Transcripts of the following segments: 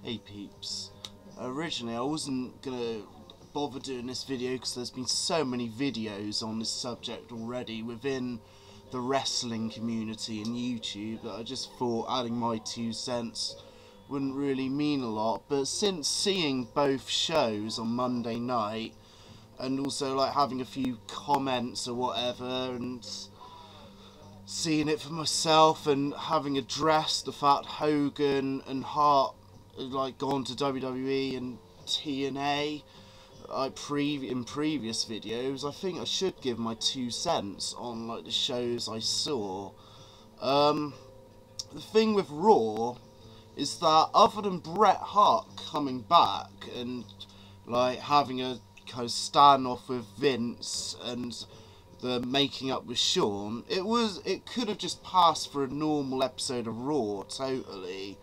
Hey peeps, originally I wasn't gonna bother doing this video because there's been so many videos on this subject already within the wrestling community and YouTube that I just thought adding my 2 cents wouldn't really mean a lot. But since seeing both shows on Monday night and also like having a few comments or whatever and seeing it for myself and having addressed the fact Hogan and Hart like gone to WWE and TNA in previous videos, I think I should give my 2 cents on like the shows I saw. The thing with Raw is that other than Bret Hart coming back and like having a kind of standoff with Vince and the making up with Shawn, it could have just passed for a normal episode of Raw, totally.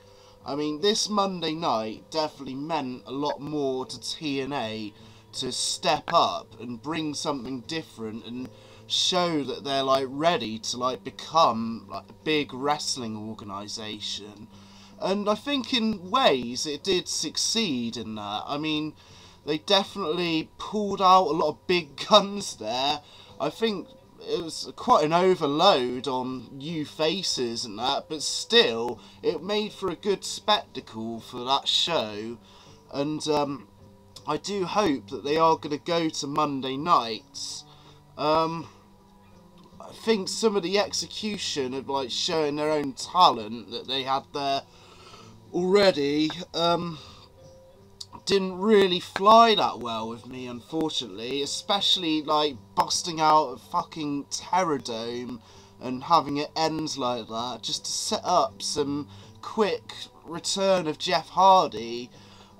I mean, this Monday night definitely meant a lot more to TNA to step up and bring something different and show that they're like ready to like become like a big wrestling organisation. And I think in ways it did succeed in that. I mean, they definitely pulled out a lot of big guns there. I think it was quite an overload on new faces and that, but still, it made for a good spectacle for that show. And I do hope that they are going to go to Monday nights. I think some of the execution of like showing their own talent that they had there already didn't really fly that well with me, unfortunately, especially like busting out a fucking Terror Dome and having it end like that just to set up some quick return of Jeff Hardy.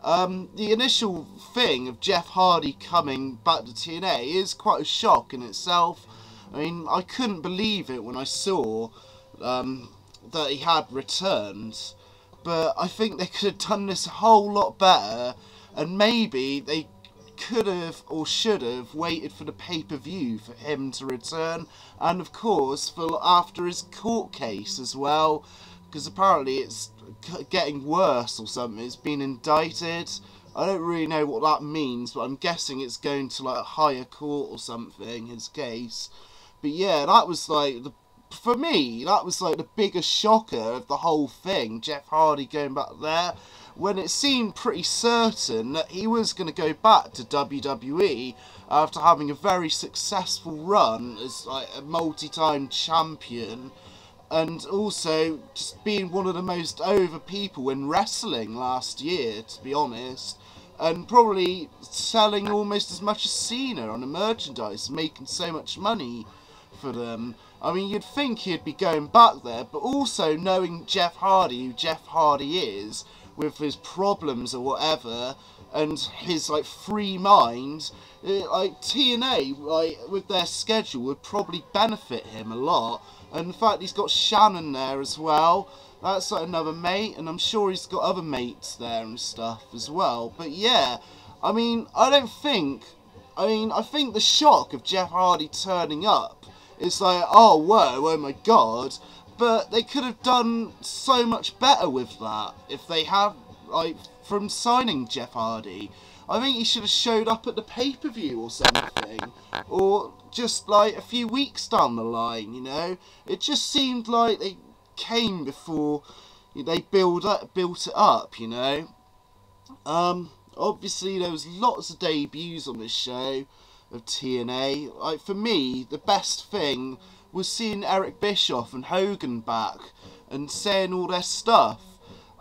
The initial thing of Jeff Hardy coming back to TNA is quite a shock in itself. I mean, I couldn't believe it when I saw that he had returned. But I think they could have done this a whole lot better, and maybe they could have or should have waited for the pay-per-view for him to return, and of course for after his court case as well, because apparently it's getting worse or something. It's been indicted. I don't really know what that means, but I'm guessing it's going to like a higher court or something, his case. But yeah, that was like for me, that was like the biggest shocker of the whole thing, Jeff Hardy going back there, when it seemed pretty certain that he was going to go back to WWE after having a very successful run as like a multi-time champion, and also just being one of the most over people in wrestling last year, to be honest, and probably selling almost as much as Cena on the merchandise, making so much money for them. I mean, you'd think he'd be going back there, but also knowing Jeff Hardy, who Jeff Hardy is, with his problems or whatever, and his like free mind, like TNA, like with their schedule, would probably benefit him a lot. And in fact, he's got Shannon there as well. That's like another mate, and I'm sure he's got other mates there and stuff as well. But yeah, I mean, I think the shock of Jeff Hardy turning up, it's like, oh whoa, oh my god, but they could have done so much better with that if they had, like, from signing Jeff Hardy. I think he should have showed up at the pay-per-view or something, or just like a few weeks down the line, you know. It just seemed like they came before they built it up, you know. Obviously there was lots of debuts on this show of TNA. Like, for me, the best thing was seeing Eric Bischoff and Hogan back and saying all their stuff.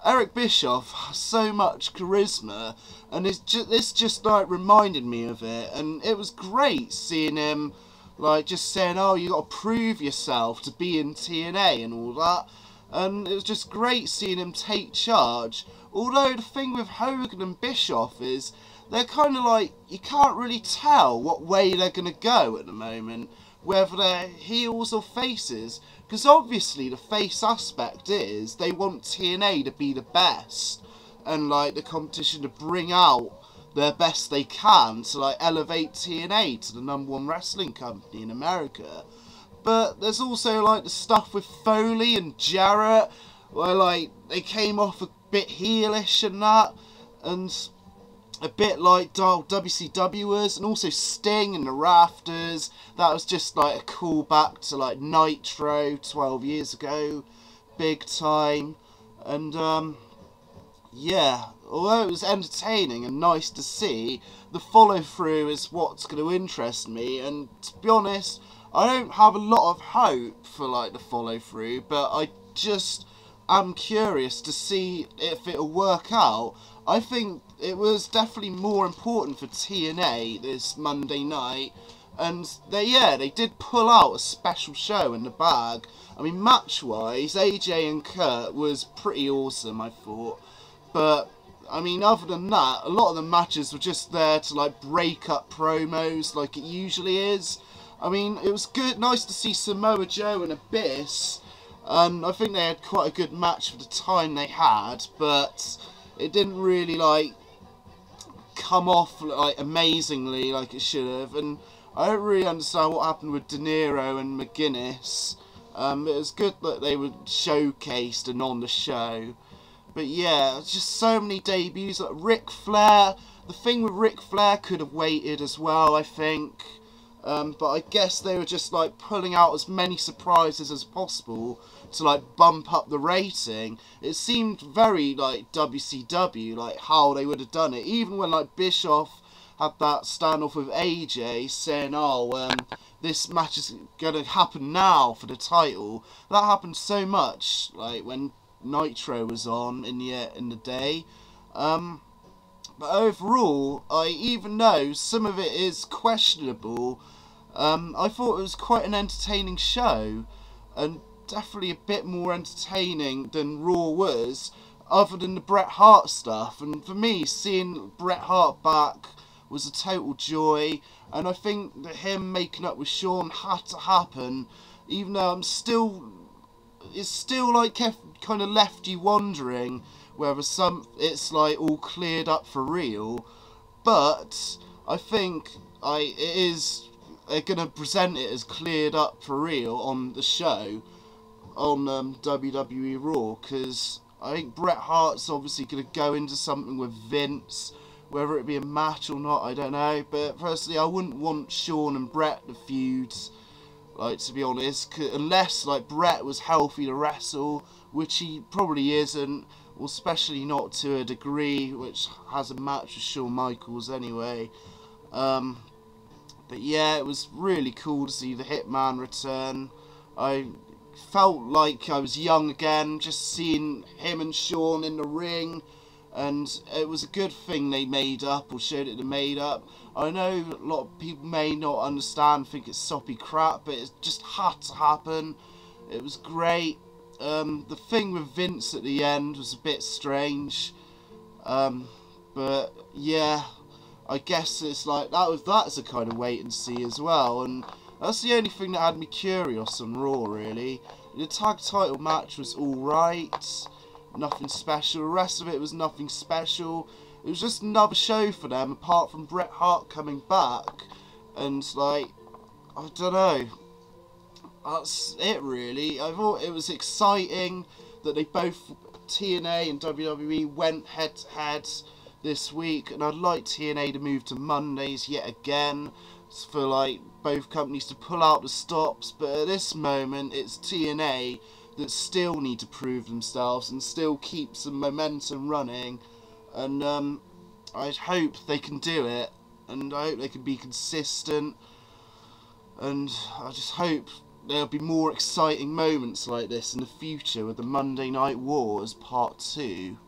Eric Bischoff has so much charisma, and this just like reminded me of it, and it was great seeing him like just saying, oh, you got to prove yourself to be in TNA and all that, and it was just great seeing him take charge. Although the thing with Hogan and Bischoff is they're kind of like, you can't really tell what way they're going to go at the moment, whether they're heels or faces, because obviously the face aspect is they want TNA to be the best, and like the competition to bring out their best they can to like elevate TNA to the #1 wrestling company in America. But there's also like the stuff with Foley and Jarrett, where like they came off a bit heelish and that, and a bit like WCW was, and also Sting in the rafters. That was just like a callback to like Nitro 12 years ago, big time. And yeah, although it was entertaining and nice to see, the follow through is what's going to interest me. And to be honest, I don't have a lot of hope for like the follow through, but I just am curious to see if it'll work out. I think it was definitely more important for TNA this Monday night, and they did pull out a special show in the bag. I mean, match-wise, AJ and Kurt was pretty awesome, I thought. But, I mean, other than that, a lot of the matches were just there to, like, break up promos like it usually is. I mean, it was good, nice to see Samoa Joe and Abyss. I think they had quite a good match for the time they had, but it didn't really, like, come off, like, amazingly like it should have. And I don't really understand what happened with De Niro and McGuinness. It was good that they were showcased and on the show. But yeah, just so many debuts. Like Ric Flair, the thing with Ric Flair could have waited as well, I think. But I guess they were just like pulling out as many surprises as possible to like bump up the rating. It seemed very like WCW, like how they would have done it. Even when like Bischoff had that standoff with AJ saying, oh, this match is going to happen now for the title. That happened so much, like when Nitro was on in the day. But overall, even though some of it is questionable, I thought it was quite an entertaining show, and definitely a bit more entertaining than Raw was, other than the Bret Hart stuff. And for me, seeing Bret Hart back was a total joy, and I think that him making up with Shawn had to happen, even though it's still like kind of left you wondering whether it's like all cleared up for real. But I think they're gonna present it as cleared up for real on the show on WWE Raw, because I think Bret Hart's obviously gonna go into something with Vince. Whether it be a match or not, I don't know. But personally, I wouldn't want Shawn and Bret to feud, like, to be honest, unless like Bret was healthy to wrestle, which he probably isn't, or especially not to a degree, which has a match with Shawn Michaels anyway. But yeah, it was really cool to see the Hitman return. I felt like I was young again, just seeing him and Shawn in the ring. And it was a good thing they made up, or showed it they made up. I know a lot of people may not understand, think it's soppy crap, but it just had to happen. It was great. The thing with Vince at the end was a bit strange. But yeah, I guess it's like, that's a kind of wait and see as well. And that's the only thing that had me curious on Raw, really. The tag title match was alright. Nothing special. The rest of it was nothing special. It was just another show for them, apart from Bret Hart coming back. And like, I don't know. That's it really. I thought it was exciting that they both, TNA and WWE, went head to head this week. And I'd like TNA to move to Mondays yet again, for like both companies to pull out the stops. But at this moment, it's TNA that still need to prove themselves and still keep some momentum running, and I hope they can do it, and I hope they can be consistent, and I just hope there'll be more exciting moments like this in the future with the Monday Night Wars Part 2.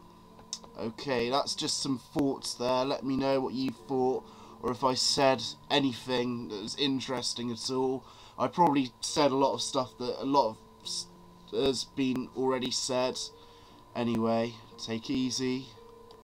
Okay, that's just some thoughts there. Let me know what you thought, or if I said anything that was interesting at all. I probably said a lot of stuff that a lot of has been already said. Anyway, take it easy.